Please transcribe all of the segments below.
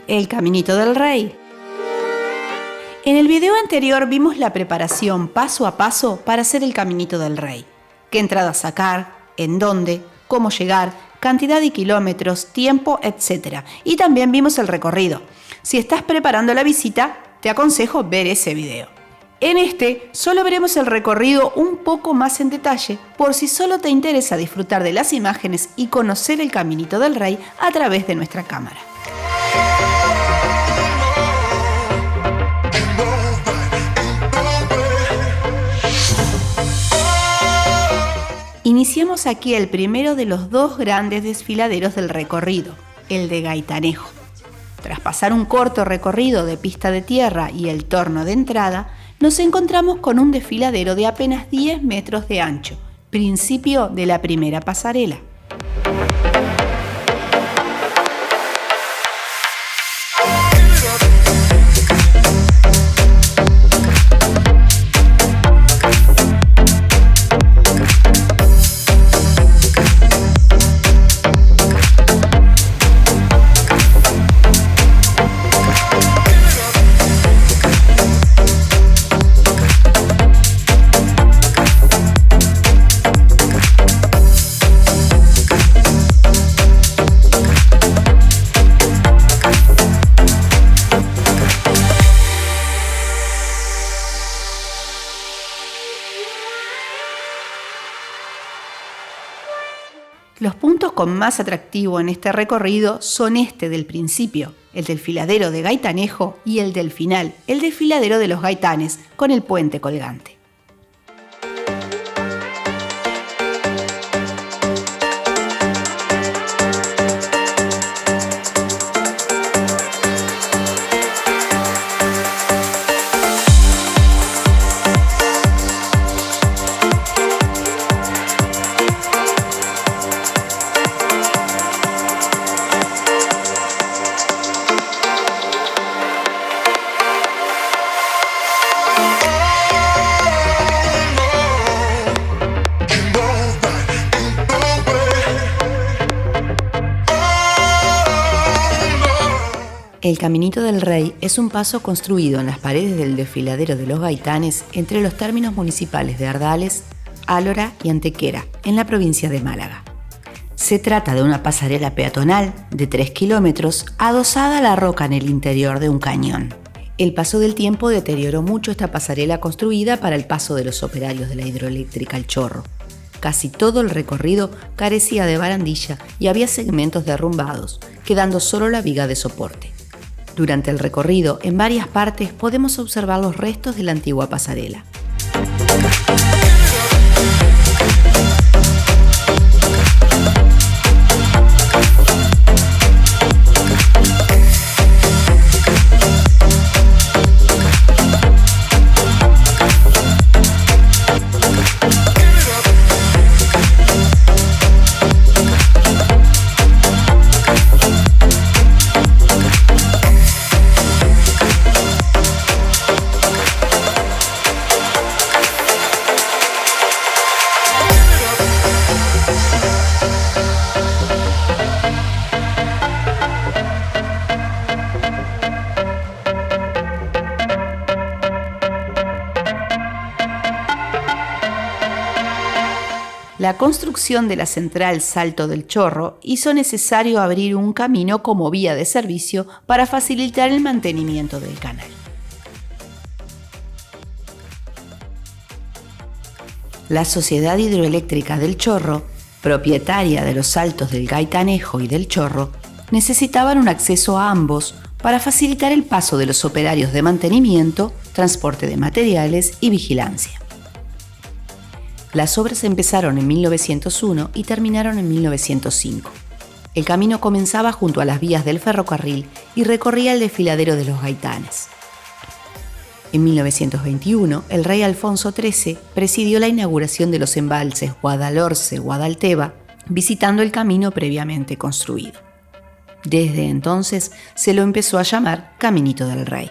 El Caminito del Rey. En el video anterior vimos la preparación paso a paso para hacer el Caminito del Rey. Qué entrada sacar, en dónde, cómo llegar, cantidad de kilómetros, tiempo, etc. Y también vimos el recorrido. Si estás preparando la visita, te aconsejo ver ese video. En este solo veremos el recorrido un poco más en detalle por si solo te interesa disfrutar de las imágenes y conocer el Caminito del Rey a través de nuestra cámara. Iniciamos aquí el primero de los dos grandes desfiladeros del recorrido, el de Gaitanejo. Tras pasar un corto recorrido de pista de tierra y el torno de entrada, nos encontramos con un desfiladero de apenas 10 metros de ancho, principio de la primera pasarela. Los puntos con más atractivo en este recorrido son este del principio, el desfiladero de Gaitanejo, y el del final, el desfiladero de los Gaitanes, con el puente colgante. El Caminito del Rey es un paso construido en las paredes del desfiladero de los Gaitanes entre los términos municipales de Ardales, Álora y Antequera, en la provincia de Málaga. Se trata de una pasarela peatonal de 3 kilómetros adosada a la roca en el interior de un cañón. El paso del tiempo deterioró mucho esta pasarela construida para el paso de los operarios de la hidroeléctrica El Chorro. Casi todo el recorrido carecía de barandilla y había segmentos derrumbados, quedando solo la viga de soporte. Durante el recorrido, en varias partes podemos observar los restos de la antigua pasarela. La construcción de la central Salto del Chorro hizo necesario abrir un camino como vía de servicio para facilitar el mantenimiento del canal. La Sociedad Hidroeléctrica del Chorro, propietaria de los saltos del Gaitanejo y del Chorro, necesitaban un acceso a ambos para facilitar el paso de los operarios de mantenimiento, transporte de materiales y vigilancia. Las obras empezaron en 1901 y terminaron en 1905. El camino comenzaba junto a las vías del ferrocarril y recorría el desfiladero de los Gaitanes. En 1921, el rey Alfonso XIII presidió la inauguración de los embalses Guadalhorce-Guadalteba, visitando el camino previamente construido. Desde entonces se lo empezó a llamar Caminito del Rey.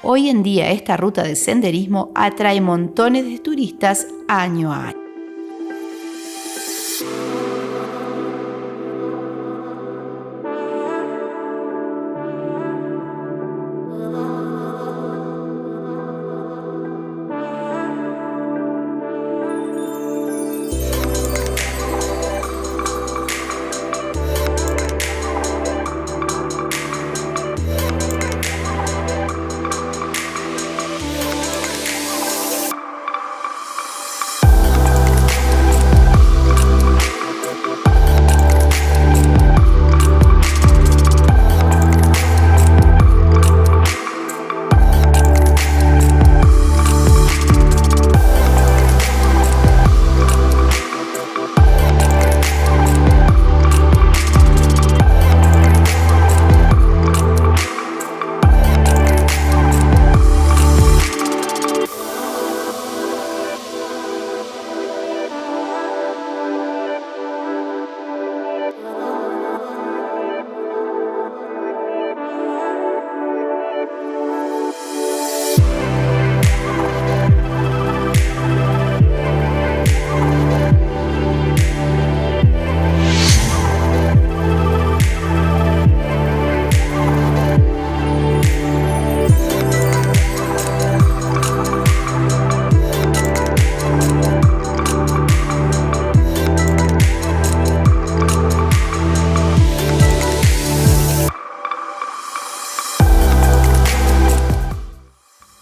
Hoy en día esta ruta de senderismo atrae montones de turistas año a año.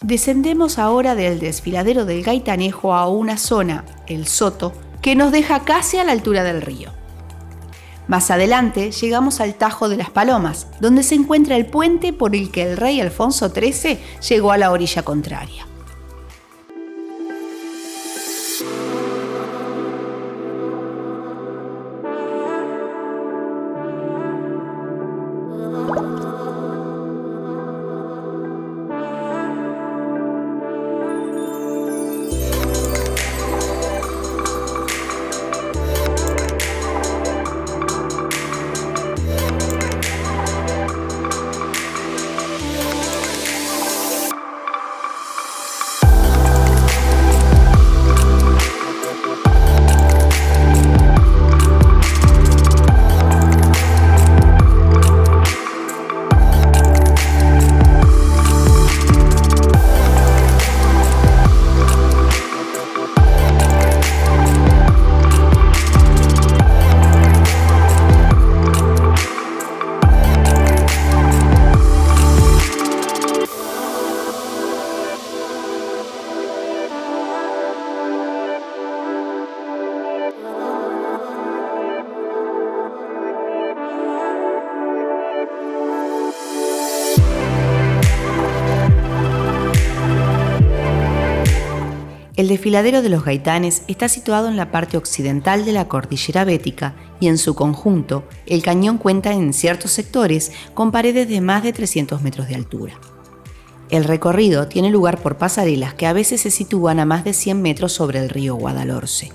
Descendemos ahora del desfiladero del Gaitanejo a una zona, el Soto, que nos deja casi a la altura del río. Más adelante llegamos al Tajo de las Palomas, donde se encuentra el puente por el que el rey Alfonso XIII llegó a la orilla contraria. El desfiladero de los Gaitanes está situado en la parte occidental de la cordillera Bética y en su conjunto, el cañón cuenta en ciertos sectores con paredes de más de 300 metros de altura. El recorrido tiene lugar por pasarelas que a veces se sitúan a más de 100 metros sobre el río Guadalhorce.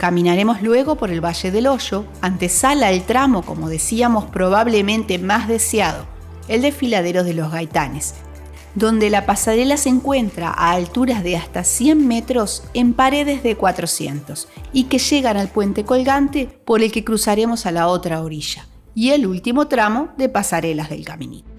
Caminaremos luego por el Valle del Hoyo, antesala el tramo, como decíamos, probablemente más deseado, el desfiladero de los Gaitanes, donde la pasarela se encuentra a alturas de hasta 100 metros en paredes de 400 y que llegan al puente colgante por el que cruzaremos a la otra orilla, y el último tramo de pasarelas del caminito.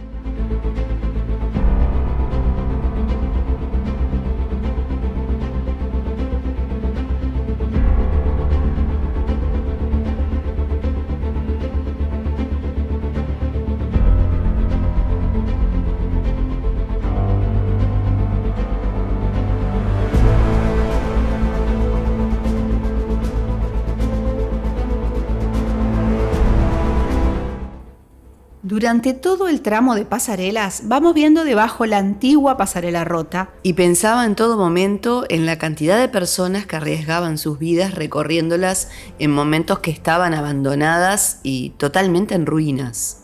Durante todo el tramo de pasarelas vamos viendo debajo la antigua pasarela rota y pensaba en todo momento en la cantidad de personas que arriesgaban sus vidas recorriéndolas en momentos que estaban abandonadas y totalmente en ruinas.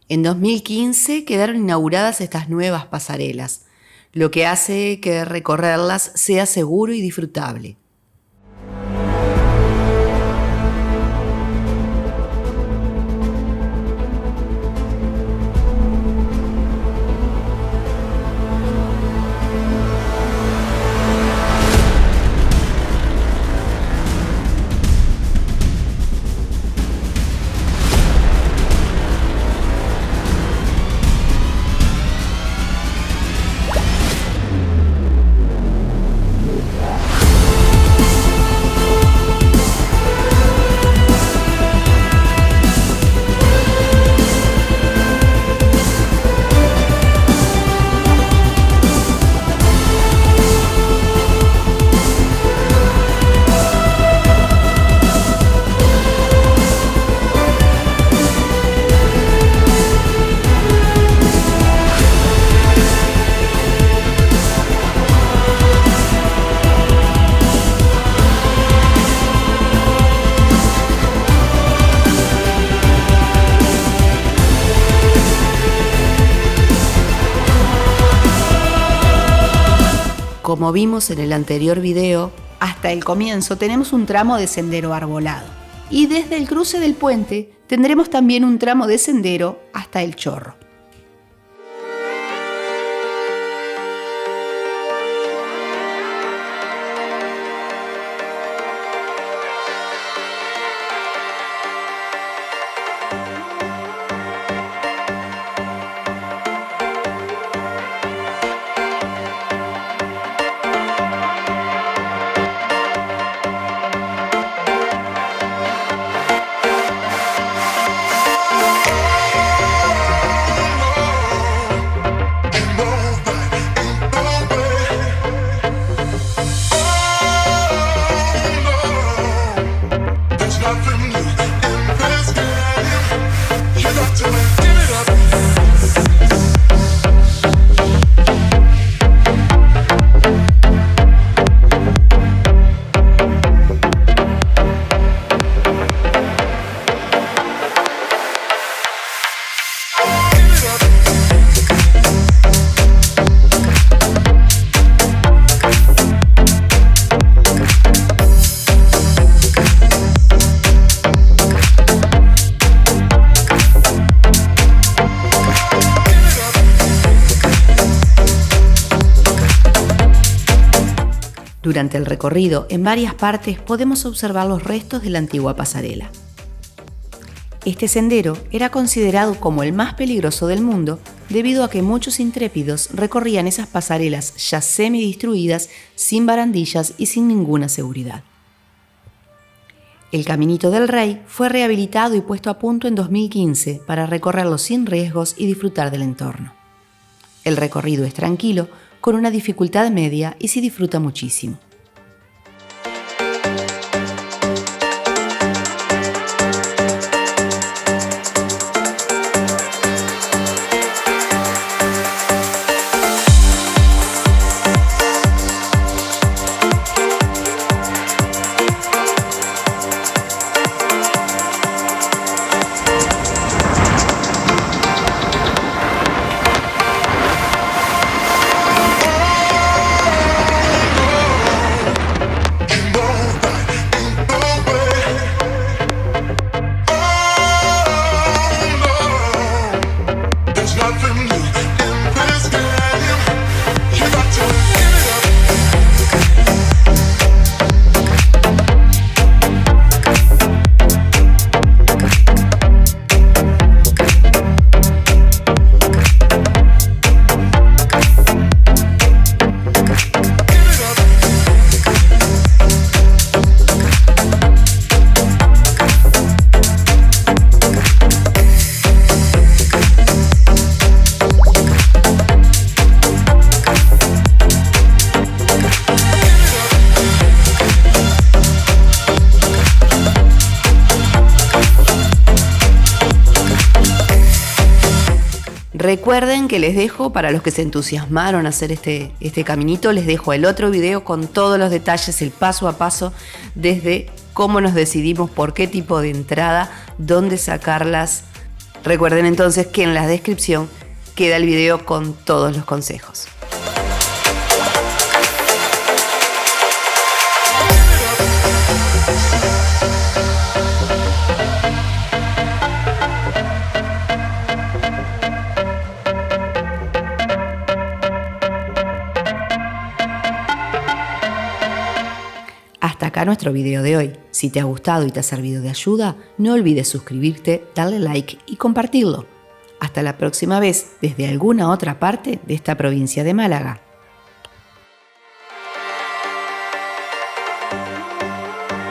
En 2015 quedaron inauguradas estas nuevas pasarelas, lo que hace que recorrerlas sea seguro y disfrutable. Como vimos en el anterior video, hasta el comienzo tenemos un tramo de sendero arbolado. y desde el cruce del puente tendremos también un tramo de sendero hasta El Chorro. Durante el recorrido, en varias partes podemos observar los restos de la antigua pasarela. Este sendero era considerado como el más peligroso del mundo debido a que muchos intrépidos recorrían esas pasarelas ya semi-destruidas, sin barandillas y sin ninguna seguridad. El Caminito del Rey fue rehabilitado y puesto a punto en 2015 para recorrerlo sin riesgos y disfrutar del entorno. El recorrido es tranquilo, con una dificultad media y se disfruta muchísimo. Recuerden que les dejo, para los que se entusiasmaron a hacer este caminito, les dejo el otro video con todos los detalles, el paso a paso, desde cómo nos decidimos por qué tipo de entrada, dónde sacarlas. Recuerden entonces que en la descripción queda el video con todos los consejos. Hasta acá nuestro video de hoy. Si te ha gustado y te ha servido de ayuda, no olvides suscribirte, darle like y compartirlo. Hasta la próxima vez desde alguna otra parte de esta provincia de Málaga.